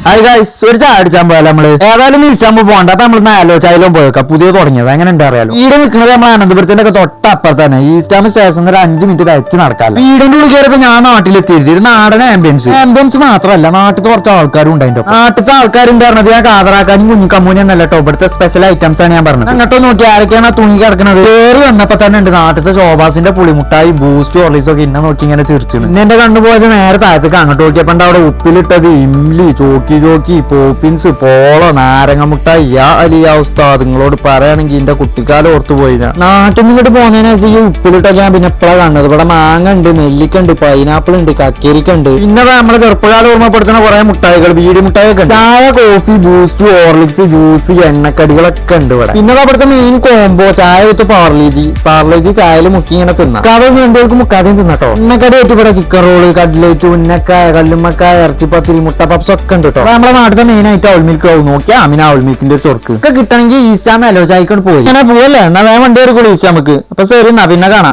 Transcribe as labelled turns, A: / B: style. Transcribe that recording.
A: Hi guys, ഒരു ചായ അടിച്ചാൻ പോയാലോ നമ്മള്? ഏതായാലും ഈസ്റ്റാകുമ്പോ പോകണ്ട. അപ്പൊ നമ്മൾ നാലോച്ചായാലും പോയേക്കാം. പുതിയ തുടങ്ങിയത് അങ്ങനെ ഉണ്ട് അറിയാലോ. വീട് നിൽക്കുന്നത് നമ്മൾ അനന്തപുരത്തിന്റെ ഒക്കെ തൊട്ടപ്പുറത്താണ്. ഈസ്റ്റാകുമ്പോ സ്റ്റേഷൻ ഒരു 5 മിനിറ്റ് കഴിച്ച് നടക്കാം. വീടിന്റെ ഉള്ളിൽ കയറിയപ്പോ ഞാൻ നാട്ടിലെത്തിയിരുന്നു. ഒരു നാടൻ ആംബിയൻസ് മാത്രമല്ല, നാട്ടിൽ കുറച്ച് ആൾക്കാരും ഉണ്ടായിട്ടോ. നാട്ടിലത്തെ ആൾക്കാരുണ്ട് പറഞ്ഞത് ഞാൻ കാതറാക്കാനും കുഞ്ഞിക്കമ്മൂനും എന്നല്ല കേട്ടോ. ഇവിടുത്തെ സ്പെഷ്യൽ ഐറ്റംസ് ആണ് ഞാൻ പറഞ്ഞത്. അങ്ങോട്ടോ നോക്കി ആരൊക്കെയാണ് തുണി കിടക്കുന്നത്. കയറി വന്നപ്പോ തന്നെ ഉണ്ട് നാട്ടിലത്തെ ശോഭാസിന്റെ പുളിമുട്ടായി, ബൂസ്റ്റ്, ഹോർലിക്സ് ഒക്കെ ഇന്നെ നോക്കി ഇങ്ങനെ ചിരിച്ചു. പിന്നെ എന്റെ കണ്ടുപോയത് നേരെ താഴത്തേക്ക് അങ്ങോട്ട് നോക്കിയപ്പോ അവിടെ ഉപ്പിലിട്ടത്, ഇംലി, ചോക്കി പോപ്പിൻസ്, പോള, നാരങ്ങ മുട്ടായി. അലിയ ഉസ്താദ് നിങ്ങളോട് പറയുകയാണെങ്കിൽ എന്റെ കുട്ടിക്കാലം ഓർത്തു പോയി. നാട്ടിൽ നിന്ന് ഇങ്ങോട്ട് പോകുന്നതിനനുസരിച്ച് ഈ ഉപ്പിലിട്ടൊക്കെ ഞാൻ പിന്നെ എപ്പോഴാണ് കാണുന്നത്. ഇവിടെ മാങ്ങ ഉണ്ട്, നെല്ലിക്ക ഉണ്ട്, പൈനാപ്പിൾ ഉണ്ട്, കക്കരിക്ക ഉണ്ട്. പിന്നെ നമ്മുടെ ചെറുപ്പകാലം ഓർമ്മപ്പെടുത്തുന്ന കുറെ മുട്ടായികൾ, ബീഡി മുട്ടായൊക്കെ ഉണ്ട്. ചായ, കോഫി, ബൂസ്റ്റ്, ഹോർലിക്സ്, ജ്യൂസ്, എണ്ണക്കടികളൊക്കെ ഉണ്ട് ഇവിടെ. പിന്നെ അവിടുത്തെ മെയിൻ കോംബോ ചായ വിത്ത് പാർലേജി ചായയിൽ മുക്കി ഇങ്ങനെ തിന്നാം. കഥയൊന്നും രണ്ടുപേർക്ക് മുക്കാതെയും തിന്നട്ടോ. എണ്ണക്കടി ആയിട്ട് ഇവിടെ ചിക്കൻ റോള്, കട്ട്ലേറ്റ്, ഉന്നക്കായ, കല്ലുമ്മക്കായ, ഇറച്ചിപ്പത്തിരി, മുട്ട പപ്സ് ഒക്കെ ഉണ്ട് കേട്ടോ. നമ്മുടെ നാട്ടിലെ മെയിൻ ആയിട്ട് ഔൾ മിൽക്ക് ആവും. നോക്കിയാ അമിന ഔൾ മിൽക്കിന്റെ ചൊർക്ക് ഒക്കെ കിട്ടണമെങ്കിൽ ഈസ്റ്റാമ അലോചായിക്കൊണ്ട് പോയി. അങ്ങനെ പോവല്ലേ? എന്നാ വേഗം വണ്ടി വരെ കൂടി ഈസ്റ്റാമക്ക്. അപ്പൊ ശരി, എന്നാ പിന്നെ കാണാം.